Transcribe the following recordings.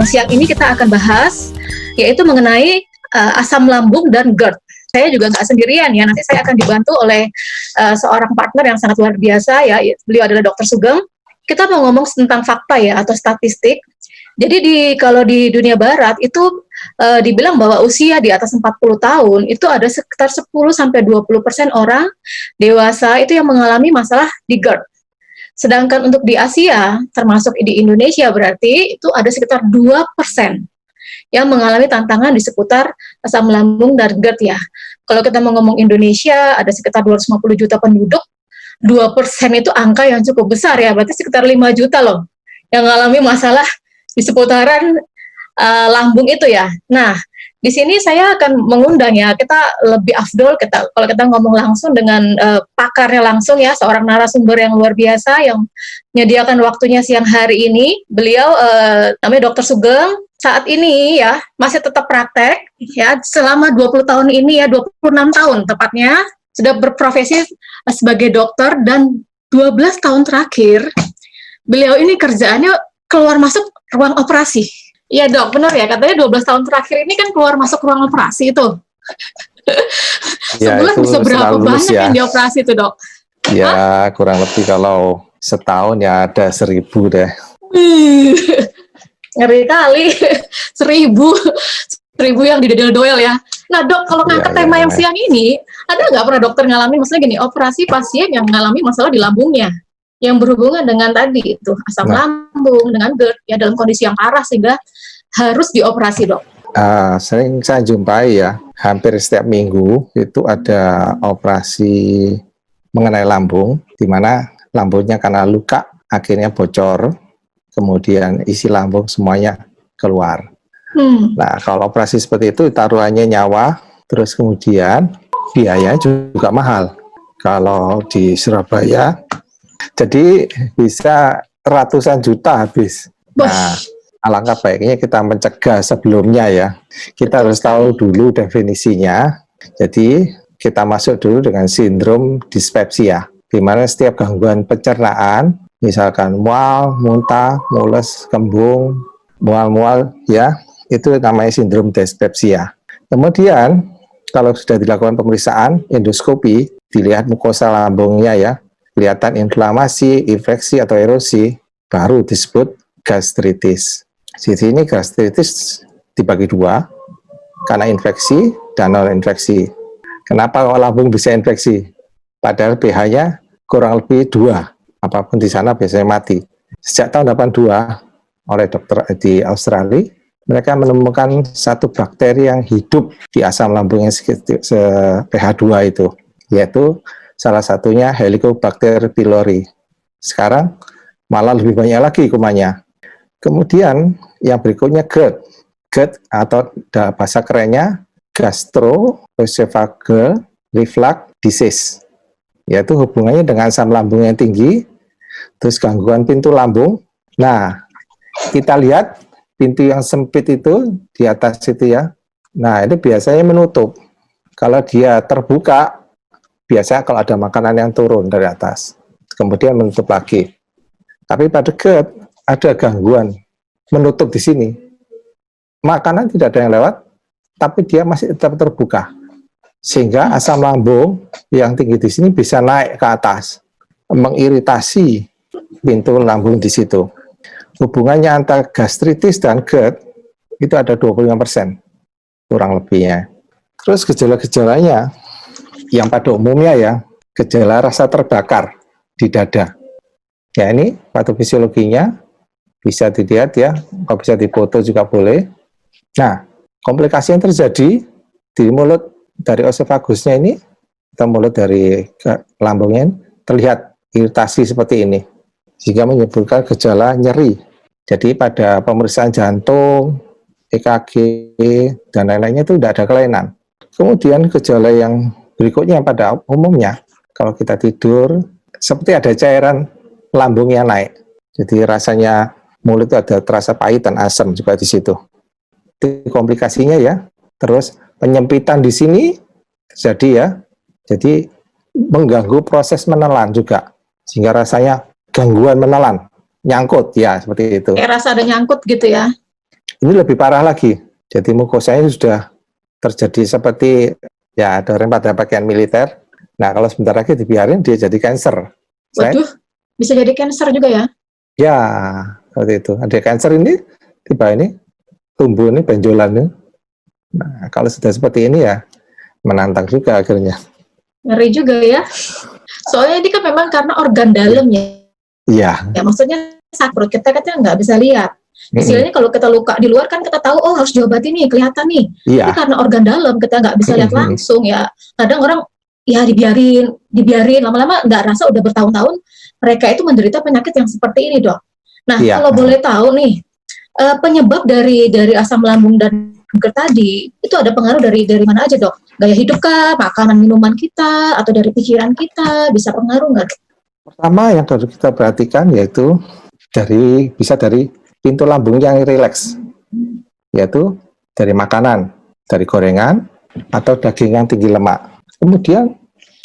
Siang ini kita akan bahas yaitu mengenai asam lambung dan GERD. Saya juga nggak sendirian ya, nanti saya akan dibantu oleh seorang partner yang sangat luar biasa ya, beliau adalah Dr. Sugeng. Kita mau ngomong tentang fakta ya atau statistik. Jadi kalau di dunia barat itu dibilang bahwa usia di atas 40 tahun itu ada sekitar 10-20% orang dewasa itu yang mengalami masalah di GERD. Sedangkan untuk di Asia, termasuk di Indonesia berarti itu ada sekitar 2% yang mengalami tantangan di seputar asam lambung dan GERD ya. Kalau kita mau ngomong Indonesia, ada sekitar 250 juta penduduk, 2% itu angka yang cukup besar ya, berarti sekitar 5 juta loh yang mengalami masalah di seputaran lambung itu ya. Nah, di sini saya akan mengundang ya, kita lebih afdol kalau kita ngomong langsung dengan pakarnya langsung ya, seorang narasumber yang luar biasa yang menyediakan waktunya siang hari ini. Beliau namanya Dr. Sugeng. Saat ini ya masih tetap praktek ya selama 20 tahun ini ya, 26 tahun tepatnya sudah berprofesi sebagai dokter, dan 12 tahun terakhir beliau ini kerjaannya keluar masuk ruang operasi. Iya dok, benar ya, katanya 12 tahun terakhir ini kan keluar masuk ruang operasi itu. Ya, sebulan itu bisa berapa banyak ya. yang dioperasi itu dok? Ya, kurang lebih kalau setahun ya ada 1000 deh. Ngeri kali, 1000 yang didodel-doel ya. Nah dok, kalau ngangkat tema yang siang ini, ada nggak pernah dokter ngalamin masalah gini, operasi pasien yang mengalami masalah di lambungnya, yang berhubungan dengan tadi itu asam lambung dengan GERD ya, dalam kondisi yang parah sehingga harus dioperasi dok? Sering saya jumpai ya, hampir setiap minggu itu ada operasi mengenai lambung, di mana lambungnya karena luka akhirnya bocor, kemudian isi lambung semuanya keluar. Nah, kalau operasi seperti itu taruhannya nyawa, terus kemudian biaya juga mahal. Kalau di Surabaya, jadi bisa ratusan juta habis. Nah, alangkah baiknya kita mencegah sebelumnya ya. Kita harus tahu dulu definisinya. Jadi, kita masuk dulu dengan sindrom dispepsia, di mana setiap gangguan pencernaan, misalkan mual, muntah, mules, kembung, mual-mual ya, itu namanya sindrom dispepsia. Kemudian, kalau sudah dilakukan pemeriksaan endoskopi, dilihat mukosa lambungnya ya, kelihatan inflamasi, infeksi atau erosi, baru disebut gastritis. Jadi ini gastritis dibagi dua, karena infeksi dan non-infeksi. Kenapa lambung bisa infeksi? Padahal pH-nya kurang lebih 2. Apapun di sana biasanya mati. Sejak tahun 82 oleh dokter di Australia, mereka menemukan satu bakteri yang hidup di asam lambung yang pH 2 itu, yaitu salah satunya Helicobacter pylori. Sekarang malah lebih banyak lagi kumannya. Kemudian yang berikutnya GERD. GERD atau bahasa kerennya gastroesophageal reflux disease, yaitu hubungannya dengan asam lambung yang tinggi, terus gangguan pintu lambung. Nah, kita lihat pintu yang sempit itu di atas itu ya. Nah, ini biasanya menutup. Kalau dia terbuka, biasanya kalau ada makanan yang turun dari atas, kemudian menutup lagi. Tapi pada GERD ada gangguan menutup di sini. Makanan tidak ada yang lewat, tapi dia masih tetap terbuka. Sehingga asam lambung yang tinggi di sini bisa naik ke atas, mengiritasi pintu lambung di situ. Hubungannya antara gastritis dan GERD itu ada 25% kurang lebihnya. Terus gejala-gejalanya yang pada umumnya ya, gejala rasa terbakar di dada. Ya, ini patofisiologinya bisa dilihat ya, kalau bisa dipoto juga boleh. Nah, komplikasi yang terjadi di mulut dari esofagusnya ini, atau mulut dari lambungnya, terlihat iritasi seperti ini, sehingga menyebabkan gejala nyeri. Jadi pada pemeriksaan jantung, EKG, dan lain-lainnya itu tidak ada kelainan. Kemudian gejala yang berikutnya pada umumnya, kalau kita tidur, seperti ada cairan lambung yang naik. Jadi rasanya mulut itu ada terasa pahit dan asam juga di situ. Itu komplikasinya ya. Terus penyempitan di sini terjadi ya. Jadi mengganggu proses menelan juga, sehingga rasanya gangguan menelan, nyangkut ya, seperti itu. Kayak rasa ada nyangkut gitu ya. Ini lebih parah lagi. Jadi mukosanya sudah terjadi seperti ya ada orang pada pakaian militer. Nah kalau sebentar lagi dibiarin dia jadi cancer. Waduh, bisa jadi cancer juga ya? Ya seperti itu. Ada cancer ini tiba ini tumbuh ini benjolannya. Nah kalau sudah seperti ini ya menantang juga akhirnya. Ngeri juga ya. Soalnya ini kan memang karena organ dalam ya. Iya. Ya maksudnya sakit perut kita nggak bisa lihat. Istilahnya kalau kita luka di luar kan kita tahu, oh harus diobati nih, kelihatan nih. Iya. Tapi karena organ dalam kita nggak bisa lihat langsung ya. Kadang orang ya dibiarin, lama-lama nggak rasa udah bertahun-tahun mereka itu menderita penyakit yang seperti ini, Dok. Nah, kalau boleh tahu nih, penyebab dari asam lambung dan GERD tadi itu ada pengaruh dari mana aja, Dok? Gaya hidup kah, makanan minuman kita, atau dari pikiran kita bisa pengaruh nggak, Dok? Pertama yang harus kita perhatikan yaitu bisa dari pintu lambung yang rileks, yaitu dari makanan, dari gorengan atau daging yang tinggi lemak. Kemudian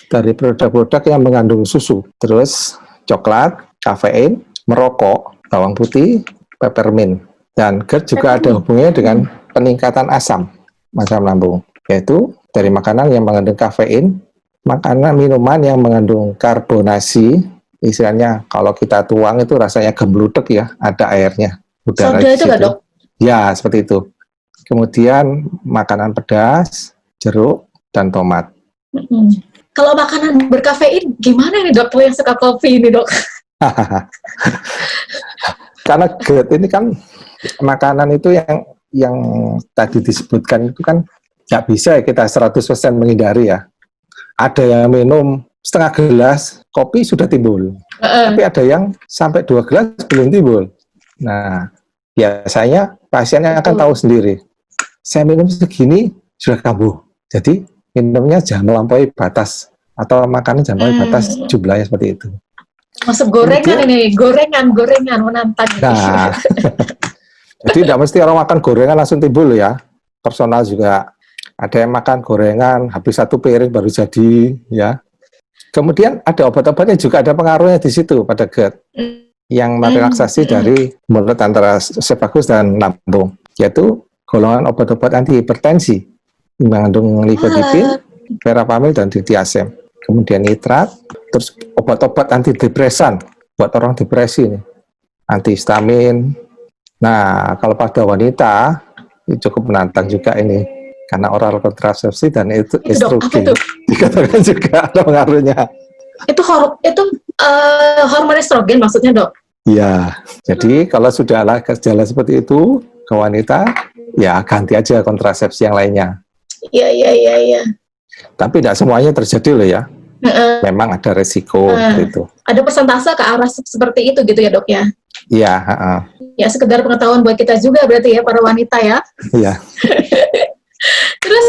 dari produk-produk yang mengandung susu, terus coklat, kafein, merokok, bawang putih, peppermint. Dan GERD juga ada hubungannya dengan peningkatan asam lambung, yaitu dari makanan yang mengandung kafein, makanan minuman yang mengandung karbonasi, istilahnya kalau kita tuang itu rasanya gembludek ya, ada airnya. Udara soda itu nggak, Dok? Ya, seperti itu. Kemudian makanan pedas, jeruk, dan tomat. Kalau makanan berkafein, gimana nih, Dok? Yang suka kopi ini, Dok? Karena GERD ini kan makanan itu yang tadi disebutkan itu kan nggak bisa kita 100% menghindari ya. Ada yang minum setengah gelas kopi sudah timbul, tapi ada yang sampai 2 gelas belum timbul. Nah, biasanya pasiennya akan tahu sendiri. Saya minum segini sudah kambuh. Jadi minumnya jangan melampaui batas atau makanan jangan melampaui batas jumlahnya seperti itu. Masuk gorengan. Kemudian, gorengan menantang. Nah, jadi tidak mesti orang makan gorengan langsung timbul ya. Personal juga ada yang makan gorengan habis 1 piring baru jadi ya. Kemudian ada obat-obatnya juga ada pengaruhnya di situ pada GERD yang merelaksasi dari mulut antara esophagus dan lambung, yaitu golongan obat-obat antihipertensi mengandung nifedipin, verapamil, dan dithiazem. Kemudian nitrat, terus obat-obat antidepresan buat orang depresi nih, antihistamin. Nah, kalau pada wanita itu cukup menantang juga ini karena oral kontrasepsi dan itu estrogen. Dikatakan juga ada pengaruhnya. Itu hormon estrogen maksudnya, Dok? Ya, jadi kalau sudah ada gejala seperti itu ke wanita, ya ganti aja kontrasepsi yang lainnya. Iya. Tapi tidak semuanya terjadi loh ya. Memang ada resiko gitu. Ada persentase ke arah seperti itu gitu ya, Dok ya? Iya. Ya sekedar pengetahuan buat kita juga berarti ya para wanita ya. Iya. Terus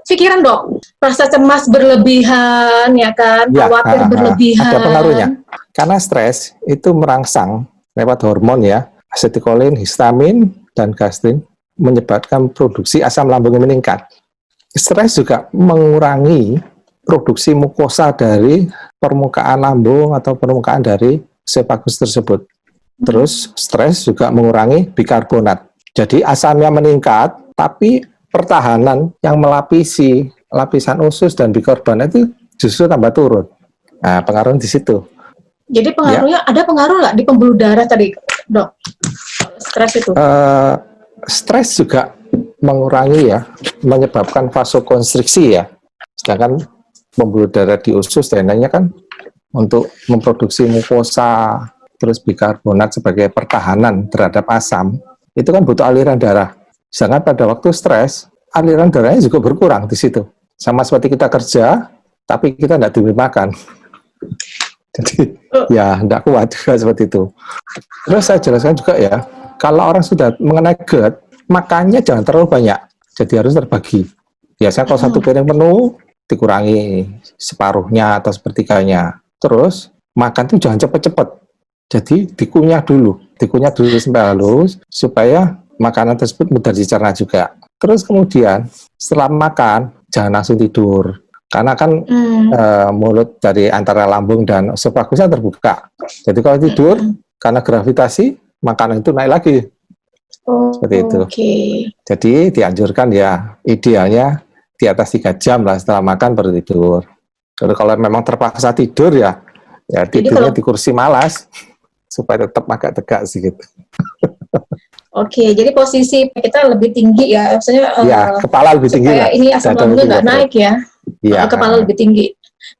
pikiran, Dok, rasa cemas berlebihan ya kan, khawatir berlebihan. Ada pengaruhnya. Karena stres itu merangsang lewat hormon ya, asetilkolin, histamin, dan gastrin menyebabkan produksi asam lambung yang meningkat. Stres juga mengurangi produksi mukosa dari permukaan lambung atau permukaan dari esophagus tersebut. Terus stres juga mengurangi bikarbonat. Jadi asamnya meningkat, tapi pertahanan yang melapisi lapisan usus dan bikarbonat itu justru tambah turun. Nah, pengaruh di situ. Jadi pengaruhnya ada pengaruh nggak di pembuluh darah tadi, Dok? Stres itu? Stres juga mengurangi ya, menyebabkan vasokonstriksi ya. Sedangkan pembuluh darah di usus dan lainnya kan untuk memproduksi mukosa, terus bikarbonat sebagai pertahanan terhadap asam, itu kan butuh aliran darah. Sedangkan pada waktu stres, aliran darahnya juga berkurang di situ. Sama seperti kita kerja, tapi kita tidak diberi makan. Jadi ya tidak kuat juga seperti itu. Terus saya jelaskan juga ya, kalau orang sudah mengenai GERD, makannya jangan terlalu banyak. Jadi harus terbagi. Biasanya kalau 1 piring penuh, dikurangi separuhnya atau sepertiganya. Terus makan itu jangan cepat-cepat. Jadi dikunyah dulu sampai halus supaya makanan tersebut mudah dicerna juga. Terus kemudian setelah makan jangan langsung tidur. Karena kan mulut dari antara lambung dan esofagusnya terbuka. Jadi kalau tidur karena gravitasi makanan itu naik lagi. seperti itu. Oke. Jadi dianjurkan ya idealnya di atas 3 jam lah setelah makan baru tidur. Jadi kalau memang terpaksa tidur ya Jadi tidurnya kalau di kursi malas supaya tetap agak tegak sih gitu. Oke, jadi posisi kita lebih tinggi ya, maksudnya Ya, kepala lebih tinggi supaya lah. ini asam Dada lambungnya lebih nggak perut. naik ya, Iya. kepala lebih tinggi.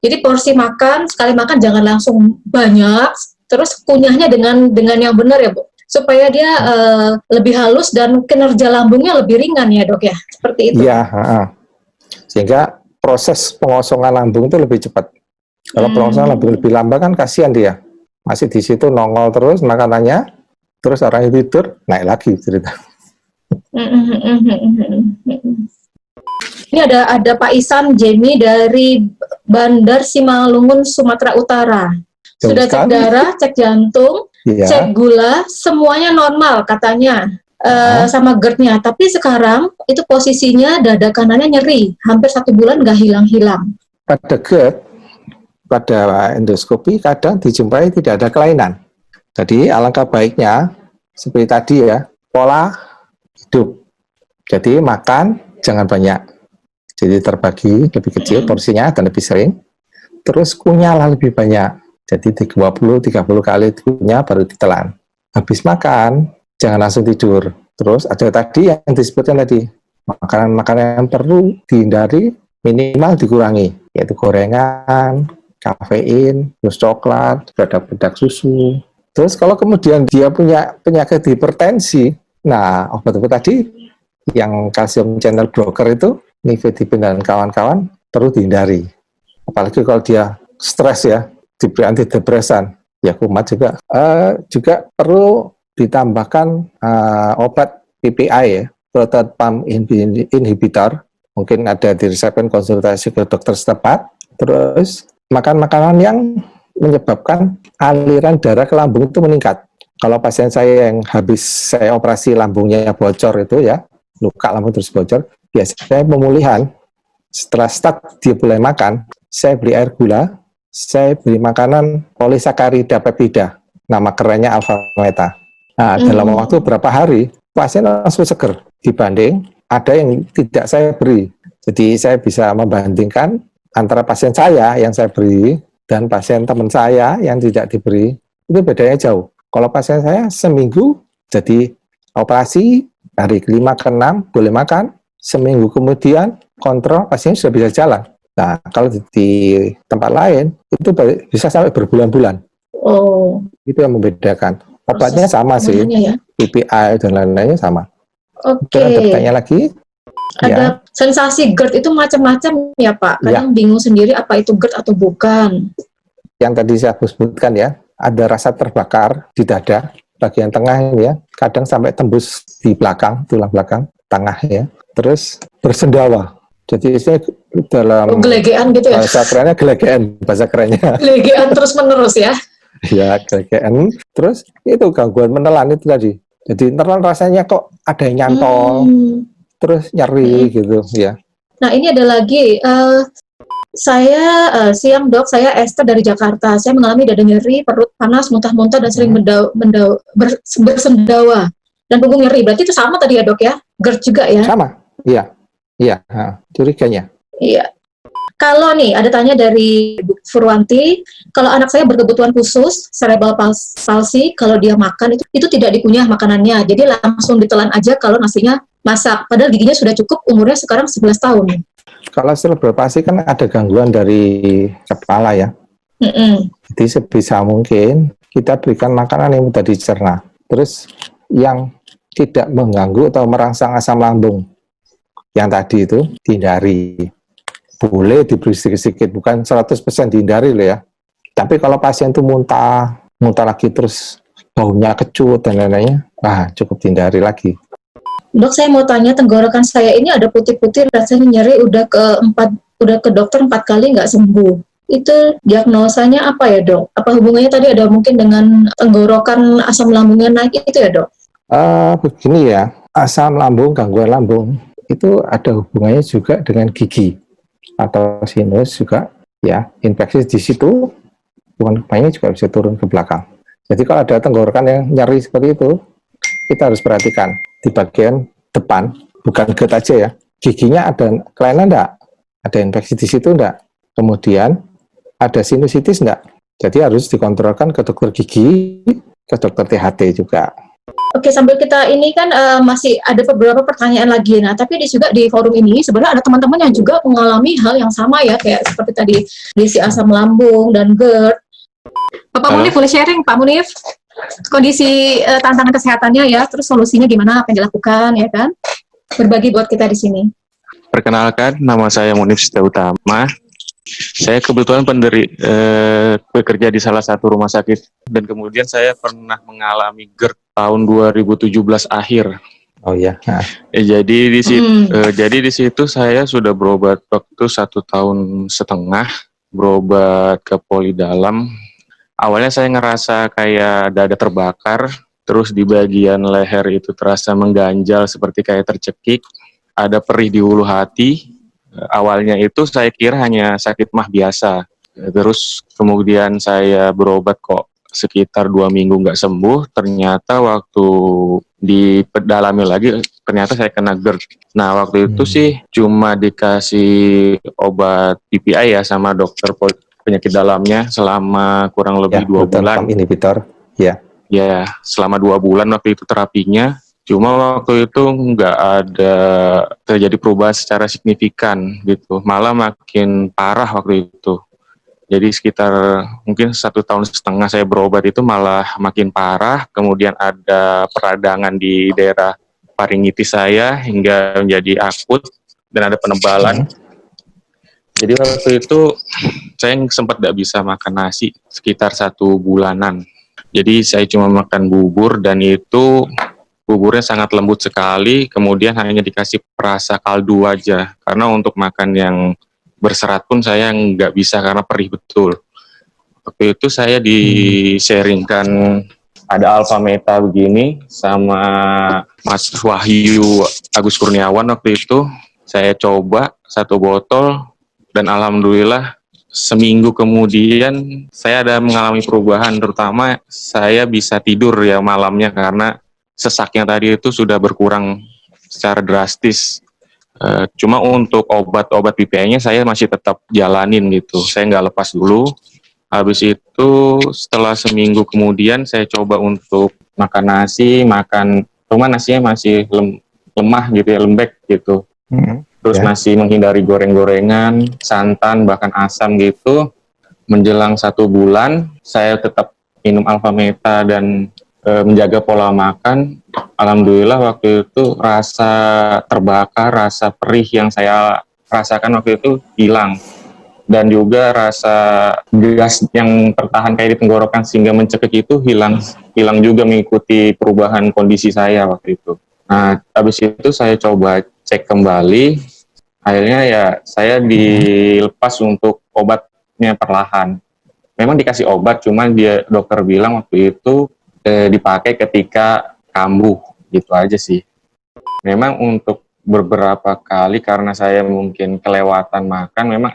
Jadi porsi makan, sekali makan jangan langsung banyak, terus kunyahnya dengan yang benar ya Bu, supaya dia lebih halus dan kinerja lambungnya lebih ringan ya Dok ya, seperti itu. Iya, sehingga proses pengosongan lambung itu lebih cepat. Kalau pengosongan lambung lebih lambat kan kasihan dia. Masih di situ nongol terus makanannya, terus orang itu tidur, naik lagi cerita. Ini ada Pak Isan Jemi dari Bandar Simalungun, Sumatera Utara. Sudah cek darah, cek jantung, cek gula, semuanya normal katanya. Sama GERD-nya, tapi sekarang itu posisinya dada kanannya nyeri, hampir 1 bulan nggak hilang-hilang. Pada GERD, pada endoskopi kadang dijumpai tidak ada kelainan. Jadi alangkah baiknya seperti tadi ya, pola hidup. Jadi makan jangan banyak. Jadi terbagi lebih kecil porsinya dan lebih sering. Terus kunyahlah lebih banyak. Jadi 20-30 kali kunyah baru ditelan. Habis makan jangan langsung tidur. Terus ada tadi yang disebutkan tadi, makanan-makanan yang perlu dihindari minimal dikurangi, yaitu gorengan, kafein, terus coklat, bedak susu. Terus kalau kemudian dia punya penyakit hipertensi, nah obat-obat tadi yang kalsium channel blocker itu, nifedipin dan kawan-kawan perlu dihindari. Apalagi kalau dia stres ya, diberi antidepresan, ya kumat juga. Juga perlu ditambahkan obat PPI ya, proton pump inhibitor, mungkin ada di resepin konsultasi ke dokter setempat. Terus makan makanan yang menyebabkan aliran darah ke lambung itu meningkat. Kalau pasien saya yang habis saya operasi lambungnya bocor itu ya, luka lambung terus bocor, biasanya pemulihan setelah start dia boleh makan, saya beli air gula, saya beri makanan polisakarida peptida, nama kerennya alfa meta. Nah, dalam waktu berapa hari, pasien langsung seger dibanding ada yang tidak saya beri. Jadi saya bisa membandingkan antara pasien saya yang saya beri dan pasien teman saya yang tidak diberi, itu bedanya jauh. Kalau pasien saya seminggu jadi operasi, hari kelima ke 6 boleh makan, seminggu kemudian kontrol pasien sudah bisa jalan. Nah, kalau di tempat lain itu bisa sampai berbulan-bulan. Oh, itu yang membedakan. Obatnya sama sih, ya? PPI dan lain-lainnya sama. Oke. Ada bertanya lagi? Ada sensasi GERD itu macam-macam ya Pak. Kadang bingung sendiri apa itu GERD atau bukan. Yang tadi saya sebutkan ya, ada rasa terbakar di dada, bagian tengah ini ya, kadang sampai tembus di belakang, tulang belakang, tengah ya. Terus bersendawa. Jadi saya dalam gelegean gitu ya? Bahasa kerennya gelegean, bahasa kerennya. Gelegean terus-menerus ya? Ya, gelegean. Terus itu gangguan menelan itu tadi. Jadi menelan rasanya kok ada yang nyantol, terus nyeri gitu ya. Nah ini ada lagi, saya siang Dok, saya Esther dari Jakarta. Saya mengalami dada nyeri, perut panas, muntah-muntah dan sering bersendawa dan punggung nyeri. Berarti itu sama tadi ya Dok ya? GERD juga ya? Sama, iya, curiganya. Iya. Kalau nih ada tanya dari Bu Furwanti, kalau anak saya berkebutuhan khusus cerebral palsy, kalau dia makan itu tidak dikunyah makanannya, jadi langsung ditelan aja kalau nasinya masak. Padahal giginya sudah cukup, umurnya sekarang 11 tahun. Kalau cerebral palsy kan ada gangguan dari kepala ya. Jadi sebisa mungkin kita berikan makanan yang mudah dicerna. Terus yang tidak mengganggu atau merangsang asam lambung. Yang tadi itu dihindari. Boleh diberi sedikit-sedikit, bukan 100% dihindari loh ya. Tapi kalau pasien itu muntah lagi terus baunya kecut dan lain-lainnya, cukup dihindari lagi. Dok, saya mau tanya, tenggorokan saya ini ada putih-putih, rasanya nyeri, udah ke dokter 4 kali nggak sembuh. Itu diagnosanya apa ya Dok? Apa hubungannya tadi ada mungkin dengan tenggorokan asam lambungnya naik itu ya Dok? Begini ya, asam lambung, gangguan lambung, itu ada hubungannya juga dengan gigi atau sinus juga ya, infeksi di situ hubungan juga bisa turun ke belakang. Jadi kalau ada tenggorokan yang nyeri seperti itu, kita harus perhatikan di bagian depan, bukan GERD aja ya. Giginya ada kelainan enggak? Ada infeksi di situ enggak? Kemudian ada sinusitis enggak? Jadi harus dikontrolkan ke dokter gigi, ke dokter THT juga. Oke, sambil kita ini kan masih ada beberapa pertanyaan lagi. Nah, tapi juga di forum ini sebenarnya ada teman-teman yang juga mengalami hal yang sama ya, kayak seperti tadi kondisi asam lambung dan GERD. Pak Munif boleh sharing, Pak Munif, kondisi tantangan kesehatannya ya, terus solusinya gimana, apa yang dilakukan ya kan? Berbagi buat kita di sini. Perkenalkan, nama saya Munif Sita Utama. Saya kebetulan bekerja di salah satu rumah sakit dan kemudian saya pernah mengalami GERD tahun 2017 akhir. Oh iya. Nah. Jadi di situ saya sudah berobat waktu 1,5 tahun, berobat ke poli dalam. Awalnya saya ngerasa kayak dada terbakar, terus di bagian leher itu terasa mengganjal seperti kayak tercekik, ada perih di ulu hati. Awalnya itu saya kira hanya sakit mah biasa. Terus kemudian saya berobat kok sekitar 2 minggu nggak sembuh. Ternyata waktu dipedalami lagi, ternyata saya kena GERD. Nah waktu itu sih cuma dikasih obat PPI ya sama dokter penyakit dalamnya selama kurang lebih 2 bulan. Inhibitor, ya. Ya, selama 2 bulan waktu itu terapinya. Cuma waktu itu nggak ada terjadi perubahan secara signifikan gitu, malah makin parah waktu itu. Jadi sekitar mungkin 1,5 tahun saya berobat itu malah makin parah, kemudian ada peradangan di daerah faringitis saya hingga menjadi akut dan ada penebalan. Jadi waktu itu saya sempat nggak bisa makan nasi sekitar 1 bulanan. Jadi saya cuma makan bubur dan itu buburnya sangat lembut sekali, kemudian hanya dikasih perasa kaldu aja. Karena untuk makan yang berserat pun saya nggak bisa karena perih betul. Waktu itu saya di-sharingkan ada Alpha Meta begini sama Mas Wahyu Agus Kurniawan waktu itu. Saya coba 1 botol dan alhamdulillah seminggu kemudian saya ada mengalami perubahan, terutama saya bisa tidur ya malamnya karena sesaknya tadi itu sudah berkurang secara drastis. Cuma untuk obat-obat PPI-nya saya masih tetap jalanin gitu. Saya nggak lepas dulu. Habis itu setelah seminggu kemudian saya coba untuk makan nasi, cuma nasinya masih lemah gitu ya, lembek gitu. Terus masih menghindari goreng-gorengan, santan, bahkan asam gitu. Menjelang 1 bulan saya tetap minum Alpha Meta dan menjaga pola makan. Alhamdulillah waktu itu rasa terbakar, rasa perih yang saya rasakan waktu itu hilang, dan juga rasa gas yang tertahan kayak di tenggorokan sehingga mencekik itu hilang juga mengikuti perubahan kondisi saya waktu itu. Nah, habis itu saya coba cek kembali, akhirnya ya saya dilepas untuk obatnya perlahan. Memang dikasih obat, cuman dokter bilang waktu itu dipakai ketika kambuh, gitu aja sih. Memang untuk beberapa kali karena saya mungkin kelewatan makan, memang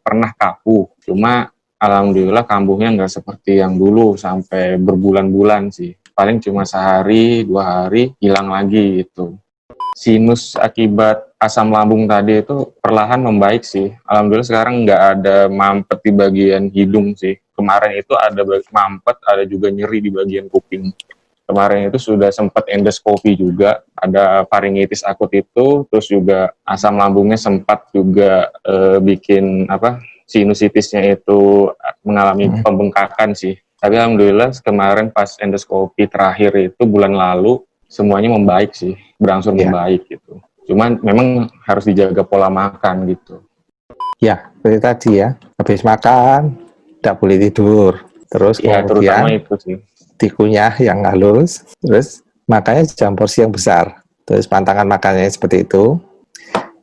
pernah kambuh. Cuma alhamdulillah kambuhnya nggak seperti yang dulu sampai berbulan-bulan sih. Paling cuma sehari, 2 hari hilang lagi gitu. Sinus akibat asam lambung tadi itu perlahan membaik sih. Alhamdulillah sekarang nggak ada mampet di bagian hidung sih. Kemarin itu ada mampet, ada juga nyeri di bagian kuping. Kemarin itu sudah sempat endoskopi juga, ada faringitis akut itu, terus juga asam lambungnya sempat juga bikin sinusitisnya itu mengalami pembengkakan sih. Tapi alhamdulillah kemarin pas endoskopi terakhir itu bulan lalu semuanya membaik sih, berangsur membaik gitu. Cuman memang harus dijaga pola makan gitu. Ya, seperti tadi ya, habis makan tidak boleh tidur, terus ya, terutama itu sih dikunyah yang halus, terus makannya jam porsi yang besar, terus pantangan makannya seperti itu.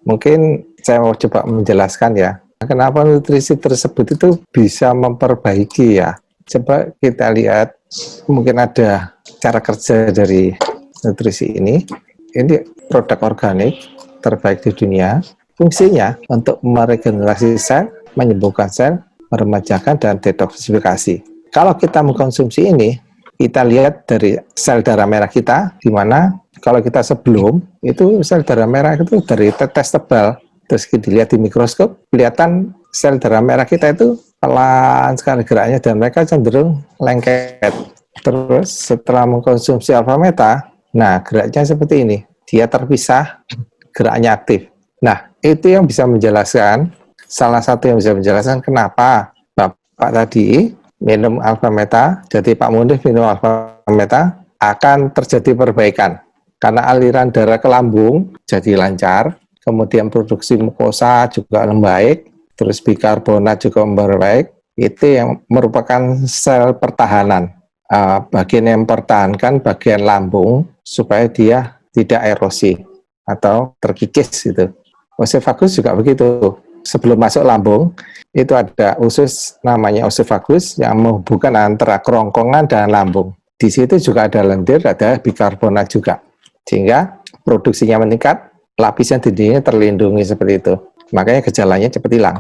Mungkin saya mau coba menjelaskan ya, kenapa nutrisi tersebut itu bisa memperbaiki ya. Coba kita lihat, mungkin ada cara kerja dari nutrisi ini. Ini produk organik terbaik di dunia, fungsinya untuk meregenerasi sel, menyembuhkan sel, meremajakan dan detoksifikasi. Kalau kita mengkonsumsi ini, kita lihat dari sel darah merah kita, di mana Kalau kita sebelum, itu sel darah merah itu dari tetes tebal. Terus kita dilihat di mikroskop, kelihatan sel darah merah kita itu pelan sekali geraknya dan mereka cenderung lengket. Terus setelah mengkonsumsi alpha meta, nah geraknya seperti ini. Dia terpisah, geraknya aktif. Nah, itu yang bisa menjelaskan, salah satu yang bisa menjelaskan kenapa Bapak tadi minum alpha meta, jadi Pak Munif minum alpha meta, akan terjadi perbaikan. Karena aliran darah ke lambung jadi lancar, kemudian produksi mukosa juga membaik, terus bikarbonat juga membaik. Itu yang merupakan sel pertahanan, bagian yang mempertahankan bagian lambung supaya dia tidak erosi atau terkikis gitu. Oesophagus juga begitu. Sebelum masuk lambung, itu ada usus namanya oesophagus yang menghubungkan antara kerongkongan dan lambung. Di situ juga ada lendir, ada bikarbonat juga. Sehingga produksinya meningkat, lapisan dindingnya terlindungi seperti itu. Makanya gejalanya cepat hilang.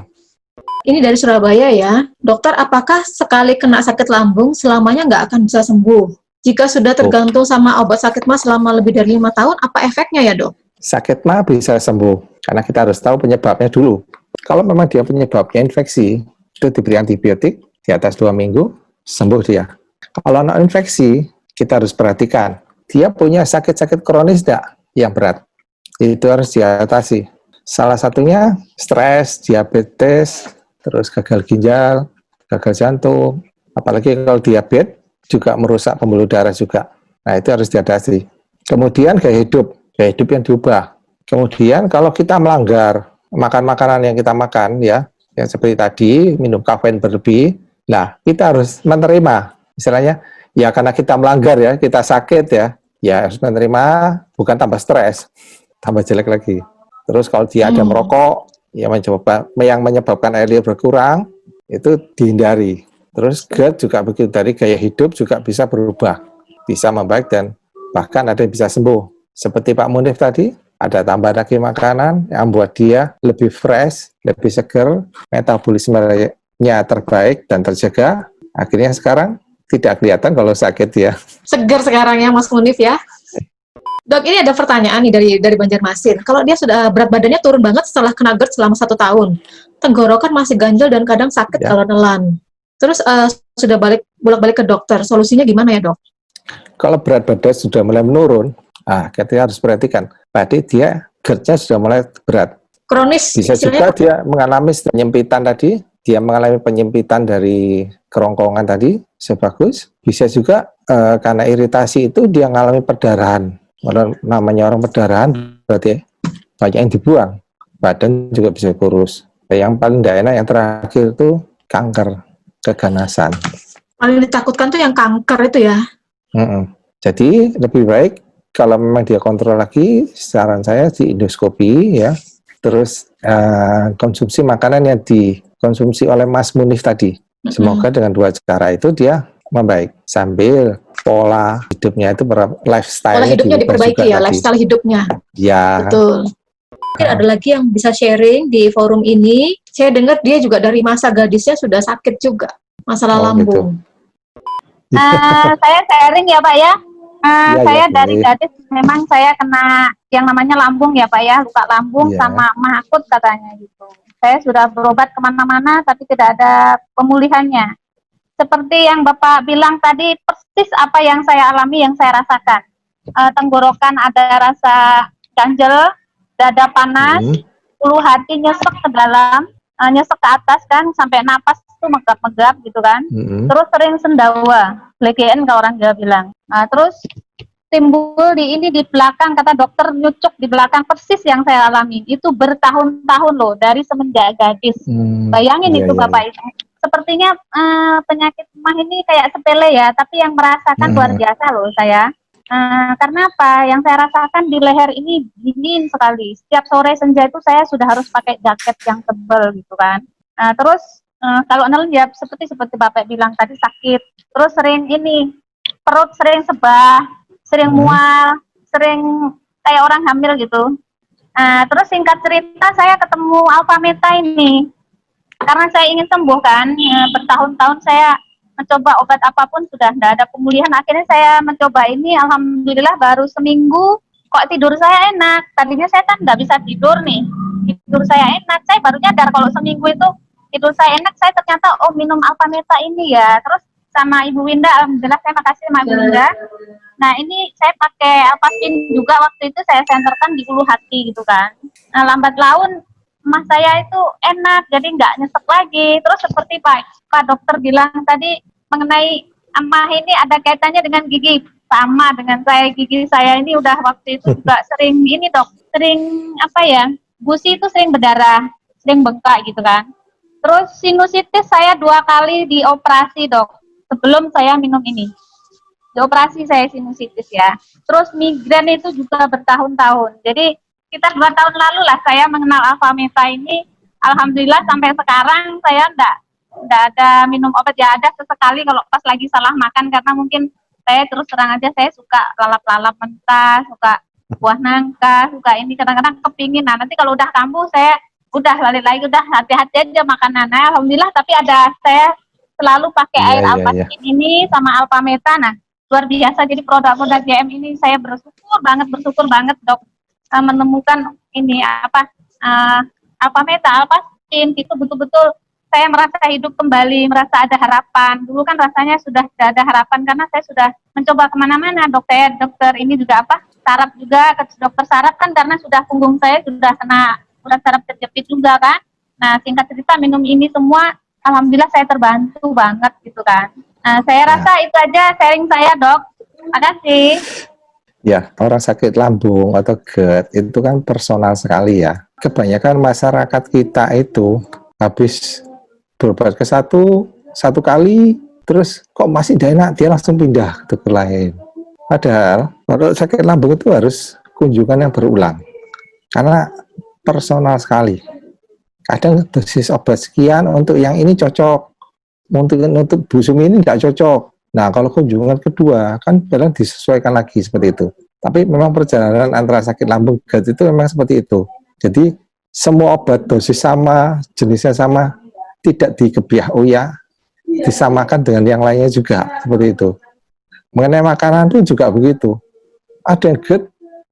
Ini dari Surabaya ya. Dokter, apakah sekali kena sakit lambung selamanya nggak akan bisa sembuh? Jika sudah tergantung sama obat sakit mah selama lebih dari 5 tahun, apa efeknya ya dok? Sakit mah bisa sembuh, karena kita harus tahu penyebabnya dulu. Kalau memang dia penyebabnya infeksi, itu diberi antibiotik di atas 2 minggu, sembuh dia. Kalau non infeksi, kita harus perhatikan, dia punya sakit-sakit kronis tidak yang berat. Itu harus diatasi. Salah satunya stres, diabetes, terus gagal ginjal, gagal jantung, apalagi kalau diabetes juga merusak pembuluh darah juga. Nah, itu harus diatasi. Kemudian gaya hidup yang diubah. Kemudian kalau kita melanggar makan makanan yang kita makan ya, yang seperti tadi minum kafein berlebih, nah kita harus menerima, istilahnya ya karena kita melanggar ya, kita sakit ya harus menerima, bukan tambah stres, tambah jelek lagi. Terus kalau dia ada merokok, yang menyebabkan air liur berkurang, itu dihindari. Terus GERD juga begitu, dari gaya hidup juga bisa berubah, bisa membaik dan bahkan ada yang bisa sembuh. Seperti Pak Munif tadi, ada tambahan lagi makanan yang membuat dia lebih fresh, lebih seger, metabolismenya terbaik dan terjaga. Akhirnya sekarang tidak kelihatan kalau sakit ya. Segar sekarang ya Mas Munif ya. Dok, ini ada pertanyaan nih dari Banjarmasin. Kalau dia sudah berat badannya turun banget setelah kena GERD selama 1 tahun, tenggorokan masih ganjel dan kadang sakit Ya. kalau nelan. Terus sudah bolak-balik ke dokter. Solusinya gimana ya dok? Kalau berat badan sudah mulai menurun, kita harus perhatikan, berarti dia GERD-nya sudah mulai berat. Kronis. Bisa juga dia mengalami penyempitan tadi, dia mengalami penyempitan dari kerongkongan tadi, sebagus. Bisa juga karena iritasi itu dia mengalami perdarahan. Namanya orang perdarahan berarti banyak yang dibuang, badan juga bisa kurus. Yang paling tidak enak yang terakhir itu kanker, keganasan. Paling ditakutkan tuh yang kanker itu ya. Jadi lebih baik kalau memang dia kontrol lagi, saran saya di endoskopi ya. Terus konsumsi makanan yang dikonsumsi oleh Mas Munif tadi. Semoga dengan 2 cara itu dia membaik sambil pola hidupnya itu lifestyle Pola hidupnya diperbaiki ya, lifestyle hidupnya. Ya. Betul. Mungkin ada lagi yang bisa sharing di forum ini. Saya dengar dia juga dari masa gadisnya sudah sakit juga, masalah lambung. Gitu. Saya sharing ya Pak ya. Saya dari boleh. gadis memang saya kena yang namanya lambung ya Pak ya, luka lambung sama mah akut katanya gitu. Saya sudah berobat kemana-mana tapi tidak ada pemulihannya. Seperti yang Bapak bilang tadi, persis apa yang saya alami, yang saya rasakan. Tenggorokan ada rasa ganjel, dada panas, ulu hati nyesek ke dalam, nyesek ke atas kan, sampai napas itu megap-megap gitu kan. Terus sering sendawa, BGN kalau orang Jawa bilang. Terus timbul di belakang, kata dokter nyucuk di belakang, persis yang saya alami. Itu bertahun-tahun loh, dari semenjak gadis. Bayangin itu Bapak itu. Sepertinya penyakit mah ini kayak sepele ya, tapi yang merasakan luar biasa loh saya. Karena apa? Yang saya rasakan di leher ini dingin sekali. Setiap sore senja itu saya sudah harus pakai jaket yang tebal gitu kan. Terus kalau nelen ya seperti Bapak bilang tadi sakit. Terus sering perut sering sebah, sering mual, sering kayak orang hamil gitu. Terus singkat cerita saya ketemu Alpha Meta ini. Karena saya ingin sembuh kan, bertahun-tahun saya mencoba obat apapun sudah tidak ada pemulihan. Akhirnya saya mencoba ini, alhamdulillah baru seminggu kok tidur saya enak. Tadinya saya kan nggak bisa tidur nih. Tidur saya enak. Saya baru nyadar kalau seminggu itu tidur saya enak. Saya ternyata minum Alpha Meta ini ya. Terus sama Ibu Winda, alhamdulillah saya makasih sama Ibu Winda. Nah ini saya pakai Alpha-Spin juga waktu itu saya senterkan di ulu hati gitu kan. Nah lambat laun emas saya itu enak, jadi nggak nyesek lagi. Terus seperti Pak dokter bilang tadi mengenai emah ini ada kaitannya dengan gigi, sama dengan saya, gigi saya ini udah waktu itu juga sering ini dok, sering apa ya, gusi itu sering berdarah, sering bengkak gitu kan. Terus sinusitis saya 2 kali dioperasi dok, sebelum saya minum ini. Dioperasi saya sinusitis ya. Terus migrain itu juga bertahun-tahun. Jadi sekitar 2 tahun lalu lah saya mengenal Alpha Meta ini. Alhamdulillah sampai sekarang saya enggak ada minum obat, ya ada sesekali kalau pas lagi salah makan, karena mungkin saya terus terang aja saya suka lalap-lalap mentah, suka buah nangka, suka ini, kadang-kadang kepingin. Nah nanti kalau udah kambuh saya udah balik lagi, udah hati-hati aja makanannya. Alhamdulillah tapi ada, saya selalu pakai air Alpha-Spin ini sama Alpha Meta. Nah luar biasa, jadi produk-produk JM ini saya bersyukur banget dok, menemukan ini Alpha Meta, Alpha-Spin itu betul-betul saya merasa hidup kembali, merasa ada harapan. Dulu kan rasanya sudah tidak ada harapan karena saya sudah mencoba kemana-mana, dokter ini juga saraf juga, dokter saraf kan, karena sudah punggung saya sudah kena urat saraf terjepit juga kan. Nah singkat cerita minum ini semua, alhamdulillah saya terbantu banget gitu kan. Nah, saya rasa itu aja sharing saya, dok. Terima kasih. Ya, orang sakit lambung atau GERD itu kan personal sekali ya. Kebanyakan masyarakat kita itu habis berobat ke satu kali, terus kok masih tidak enak, dia langsung pindah ke dokter lain. Padahal kalau sakit lambung itu harus kunjungan yang berulang. Karena personal sekali. Kadang dosis obat sekian untuk yang ini cocok, untuk busum ini nggak cocok. Nah, kalau kunjungan kedua kan kadang disesuaikan lagi seperti itu. Tapi memang perjalanan antara sakit lambung GERD itu memang seperti itu. Jadi semua obat dosis sama, jenisnya sama, tidak dikebiah disamakan dengan yang lainnya juga seperti itu. Mengenai makanan pun juga begitu. Ada yang GERD,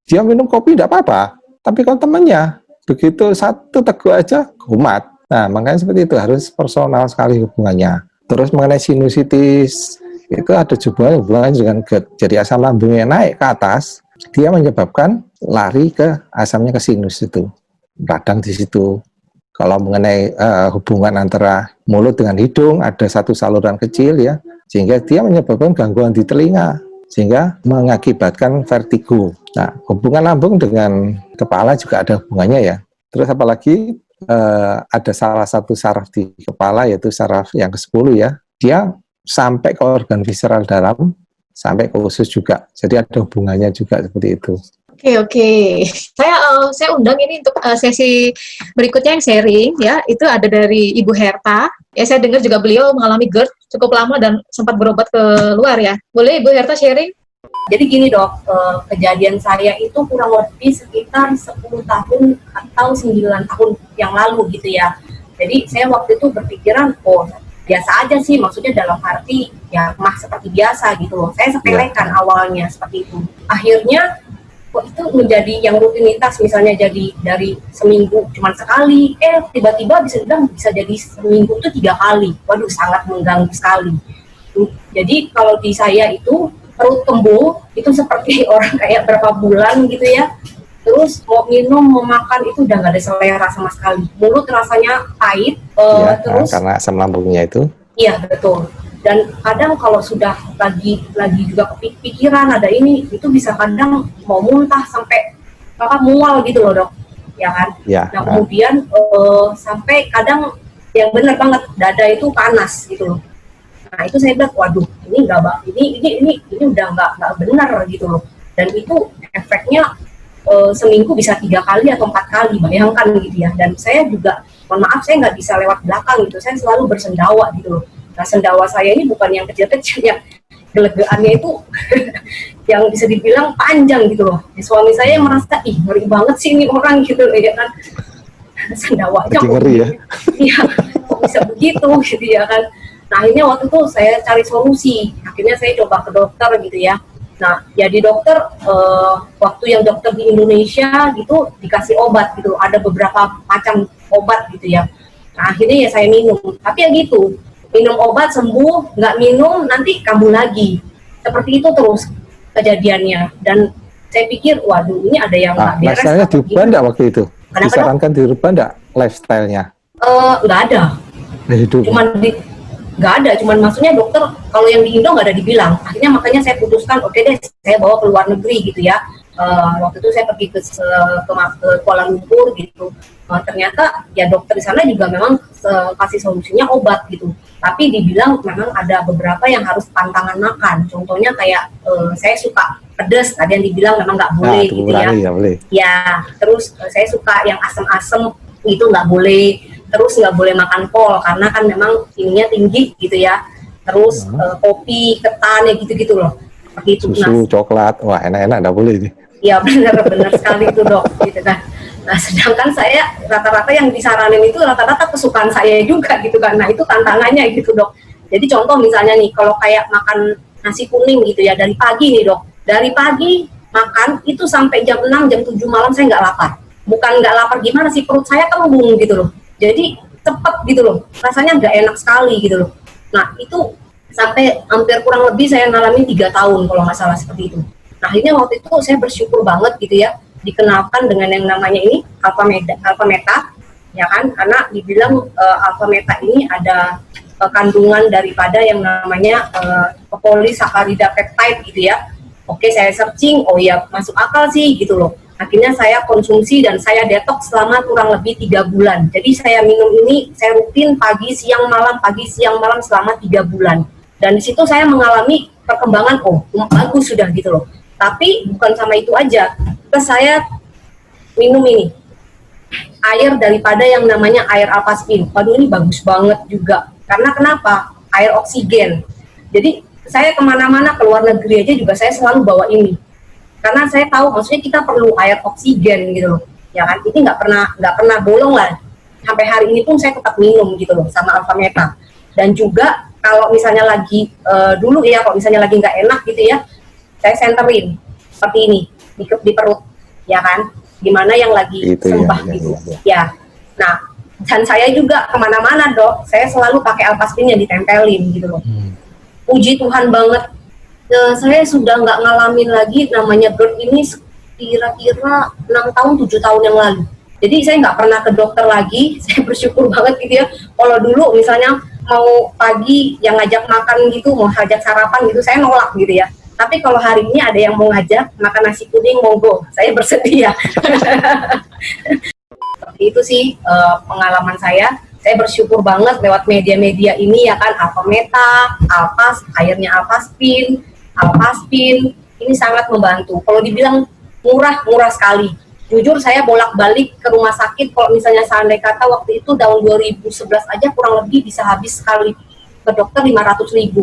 dia minum kopi tidak apa-apa, tapi kalau temannya begitu satu teguk aja kumat. Nah, makanya seperti itu, harus personal sekali hubungannya. Terus mengenai sinusitis, itu ada hubungan dengan GERD. Jadi asam lambungnya naik ke atas, dia menyebabkan lari ke asamnya ke sinus itu. Radang di situ. Kalau mengenai hubungan antara mulut dengan hidung, ada satu saluran kecil ya, sehingga dia menyebabkan gangguan di telinga, sehingga mengakibatkan vertigo. Nah, hubungan lambung dengan kepala juga ada hubungannya ya. Terus apalagi ada salah satu saraf di kepala, yaitu saraf yang ke-10 ya, dia sampai ke organ visceral dalam, sampai ke usus juga. Jadi ada hubungannya juga seperti itu. Oke. Saya undang ini untuk sesi berikutnya yang sharing ya. Itu ada dari Ibu Herta. Ya, saya dengar juga beliau mengalami GERD cukup lama dan sempat berobat ke luar ya. Boleh Ibu Herta sharing? Jadi gini dok, kejadian saya itu kurang lebih sekitar 10 tahun atau 9 tahun yang lalu gitu ya. Jadi saya waktu itu berpikiran, biasa aja sih, maksudnya dalam arti ya mah seperti biasa gitu loh. Saya sepelekan awalnya seperti itu. Akhirnya itu menjadi yang rutinitas, misalnya jadi dari seminggu cuma sekali, tiba-tiba bisa jadi seminggu itu 3 kali. Waduh, sangat mengganggu sekali. Jadi kalau di saya itu perut kembung itu seperti orang kayak berapa bulan gitu ya. Terus mau minum, mau makan itu udah nggak ada selera sama sekali. Mulut rasanya pahit. Terus karena asam lambungnya itu. Iya betul. Dan kadang kalau sudah lagi juga kepikiran ada ini, itu bisa kadang mau muntah sampai mual gitu loh dok, ya kan? Ya. Nah kemudian sampai kadang yang benar banget dada itu panas gitu loh. Nah itu saya bilang, waduh ini udah nggak benar gitu loh. Dan itu efeknya seminggu bisa 3 kali atau 4 kali, bayangkan gitu ya. Dan saya juga, mohon maaf saya nggak bisa lewat belakang gitu, saya selalu bersendawa gitu loh. Nah sendawa saya ini bukan yang kecil-kecil, yang gelegaannya itu yang bisa dibilang panjang gitu loh. Suami saya merasa, ngeri banget sih ini orang gitu loh ya kan. Sendawanya kok ngeri ya? Iya, kok bisa begitu gitu ya kan. Nah akhirnya waktu itu saya cari solusi, akhirnya saya coba ke dokter gitu ya. Nah, jadi dokter waktu yang dokter di Indonesia gitu dikasih obat gitu, ada beberapa macam obat gitu ya. Nah, akhirnya ya saya minum, tapi ya gitu, minum obat sembuh, nggak minum nanti kambuh lagi. Seperti itu terus kejadiannya. Dan saya pikir, waduh ini ada yang nggak beres. Lifestyle-nya dirubah nggak waktu itu? Kenapa, Disarankan dirubah nggak lifestyle-nya? Nggak ada. Nggak ada, cuman maksudnya dokter kalau yang di Indo nggak ada dibilang. Akhirnya makanya saya putuskan, oke deh, saya bawa ke luar negeri gitu ya. Waktu itu saya pergi ke Kuala Lumpur gitu. Ternyata ya dokter di sana juga memang kasih solusinya obat gitu. Tapi dibilang memang ada beberapa yang harus pantangan makan. Contohnya kayak saya suka pedas, ada yang dibilang memang nggak boleh gitu ya. Ya, terus saya suka yang asam-asam itu nggak boleh. Terus nggak boleh makan kol karena kan memang ininya tinggi gitu ya. Terus kopi, ketan ya gitu-gitu loh. Begitu. Susu, coklat, wah enak-enak nggak boleh ini. Iya benar sekali itu dok. Gitu kan. Nah sedangkan saya rata-rata yang disaranin itu rata-rata kesukaan saya juga gitu kan. Nah itu tantangannya gitu dok. Jadi contoh misalnya nih kalau kayak makan nasi kuning gitu ya dari pagi nih dok. Dari pagi makan itu sampai jam 6, jam 7 malam saya nggak lapar. Bukan nggak lapar gimana sih, perut saya kembung gitu loh. Jadi cepet gitu loh, rasanya nggak enak sekali gitu loh. Nah itu sampai hampir kurang lebih saya ngalamin 3 tahun kalau nggak salah seperti itu. Nah akhirnya waktu itu saya bersyukur banget gitu ya, dikenalkan dengan yang namanya ini alpha meta ya kan, karena dibilang alpha meta ini ada kandungan daripada yang namanya polisakarida peptide gitu ya. Oke saya searching, oh ya masuk akal sih gitu loh. Akhirnya saya konsumsi dan saya detox selama kurang lebih 3 bulan. Jadi saya minum ini, saya rutin pagi, siang, malam selama 3 bulan. Dan di situ saya mengalami perkembangan, oh bagus sudah gitu loh. Tapi bukan sama itu aja, terus saya minum ini, air daripada yang namanya air alpaspin. Waduh ini bagus banget juga. Karena kenapa? Air oksigen. Jadi saya kemana-mana, ke luar negeri aja juga saya selalu bawa ini. Karena saya tahu maksudnya kita perlu air oksigen gitu loh, ya kan? Ini nggak pernah bolong lah. Sampai hari ini pun saya tetap minum gitu loh sama alpha meta. Dan juga kalau misalnya lagi dulu ya, kalau misalnya lagi nggak enak gitu ya, saya senterin seperti ini di perut, ya kan? Gimana yang lagi itu sembah ya, gitu, ya. ya. Nah, dan saya juga kemana-mana dok, saya selalu pakai alpaspin yang ditempelin gitu loh. Puji Tuhan banget. Saya sudah nggak ngalamin lagi namanya GERD ini kira-kira 6 tahun, 7 tahun yang lalu. Jadi saya nggak pernah ke dokter lagi, saya bersyukur banget gitu ya. Kalau dulu misalnya mau pagi yang ngajak makan gitu, mau ngajak sarapan gitu, saya nolak gitu ya. Tapi kalau hari ini ada yang mau ngajak makan nasi kuning, monggo, saya bersedia. Seperti itu sih pengalaman saya. Saya bersyukur banget lewat media-media ini ya kan, alpha meta, airnya alpaspin, ini sangat membantu. Kalau dibilang murah sekali. Jujur saya bolak-balik ke rumah sakit, kalau misalnya seandainya kata waktu itu tahun 2011 aja kurang lebih bisa habis sekali ke dokter 500.000.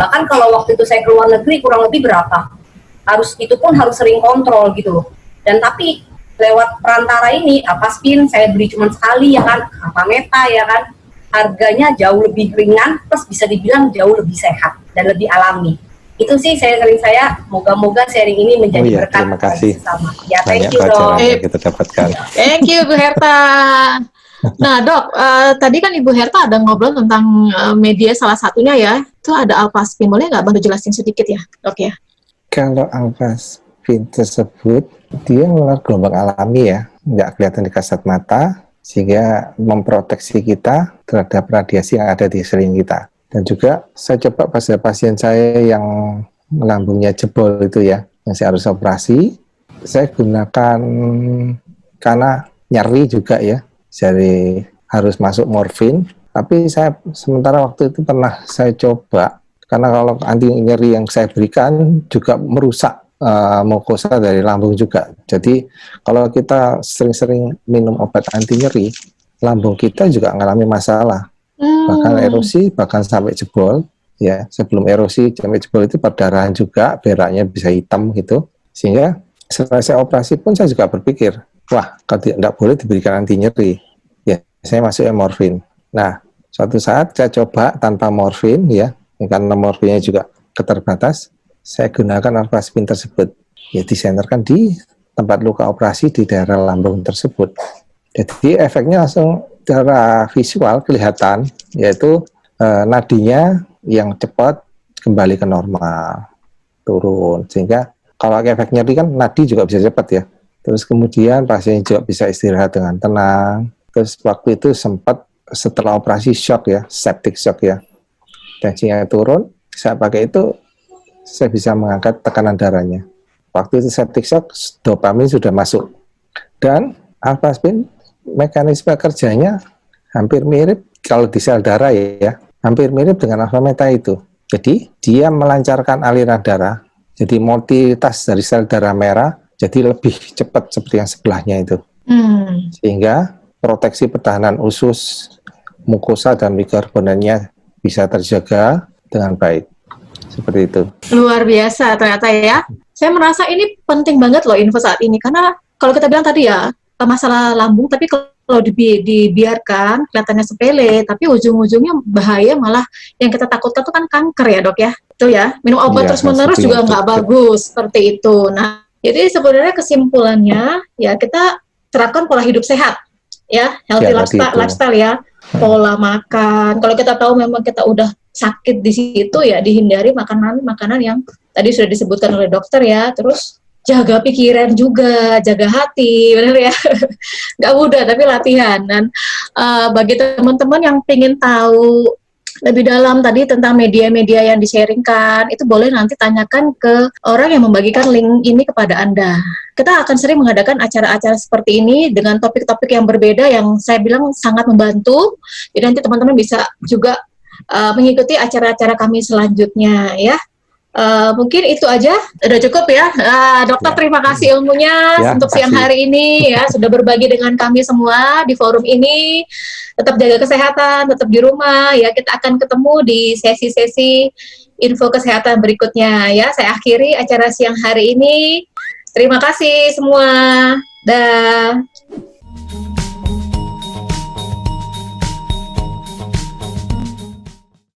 Bahkan kalau waktu itu saya ke luar negeri kurang lebih berapa? Itu pun harus sering kontrol gitu loh. Dan tapi lewat perantara ini, alpaspin saya beli cuma sekali ya kan, alpha meta ya kan, harganya jauh lebih ringan, plus bisa dibilang jauh lebih sehat dan lebih alami. Itu sih moga-moga sharing ini menjadi berkat. Terima kasih. Sama. Ya, thank Banyak you dok. yang kita dapatkan. Thank you Bu Herta. Nah dok, tadi kan Ibu Herta ada ngobrol tentang media salah satunya ya, itu ada alpaspin. Boleh nggak bantu jelasin sedikit ya dok ya? Kalau alpaspin tersebut, dia mengeluarkan gelombang alami ya, nggak kelihatan di kasat mata, sehingga memproteksi kita terhadap radiasi yang ada di sekeliling kita. Dan juga saya coba pada pasien saya yang lambungnya jebol itu ya, yang saya harus operasi, saya gunakan karena nyeri juga ya, jadi harus masuk morfin. Tapi saya sementara waktu itu pernah saya coba, karena kalau anti nyeri yang saya berikan juga merusak mukosa dari lambung juga. Jadi kalau kita sering-sering minum obat anti nyeri, lambung kita juga mengalami masalah. Bahkan erosi, bahkan sampai jebol ya. Sebelum erosi sampai jebol itu perdarahan juga, beraknya bisa hitam gitu. Sehingga setelah saya operasi pun saya juga berpikir, wah kalau tidak boleh diberikan anti nyeri ya, saya masuknya morfin. Nah suatu saat saya coba tanpa morfin ya, karena morfinnya juga keterbatas, saya gunakan alat spin tersebut. Ya, disenterkan di tempat luka operasi di daerah lambung tersebut. Jadi efeknya langsung secara visual kelihatan, yaitu nadinya yang cepat kembali ke normal, turun. Sehingga kalau efek nyeri kan nadi juga bisa cepat ya. Terus kemudian pasien juga bisa istirahat dengan tenang. Terus waktu itu sempat setelah operasi shock ya, septic shock ya. Tensinya turun, saya pakai itu saya bisa mengangkat tekanan darahnya. Waktu itu septic shock, dopamin sudah masuk. Dan alpha-spin mekanisme kerjanya hampir mirip kalau di sel darah ya, hampir mirip dengan alpha-meta itu. Jadi dia melancarkan aliran darah, jadi motilitas dari sel darah merah jadi lebih cepat seperti yang sebelahnya itu. Sehingga proteksi pertahanan usus, mukosa dan bikarbonatnya bisa terjaga dengan baik. Seperti itu. Luar biasa ternyata ya. Saya merasa ini penting banget loh info saat ini, karena kalau kita bilang tadi ya masalah lambung, tapi kalau dibiarkan kelihatannya sepele, tapi ujung-ujungnya bahaya, malah yang kita takutkan itu kan kanker ya dok ya. Itu ya, minum obat terus-menerus juga nggak bagus seperti itu. Nah, jadi sebenarnya kesimpulannya ya kita terapkan pola hidup sehat ya, healthy lifestyle ya, pola makan. Kalau kita tahu memang kita udah sakit di situ ya, dihindari makanan yang tadi sudah disebutkan oleh dokter ya. Terus jaga pikiran juga, jaga hati, benar ya. Nggak mudah tapi latihan. Dan bagi teman-teman yang pengen tahu lebih dalam tadi tentang media-media yang di-sharingkan, itu boleh nanti tanyakan ke orang yang membagikan link ini kepada Anda. Kita akan sering mengadakan acara-acara seperti ini dengan topik-topik yang berbeda yang saya bilang sangat membantu. Jadi nanti teman-teman bisa juga mengikuti acara-acara kami selanjutnya ya. Mungkin itu aja, udah cukup ya. Dokter terima kasih ilmunya untuk siang hari ini ya, sudah berbagi dengan kami semua di forum ini. Tetap jaga kesehatan, tetap di rumah ya. Kita akan ketemu di sesi-sesi info kesehatan berikutnya ya. Saya akhiri acara siang hari ini. Terima kasih semua. Dah.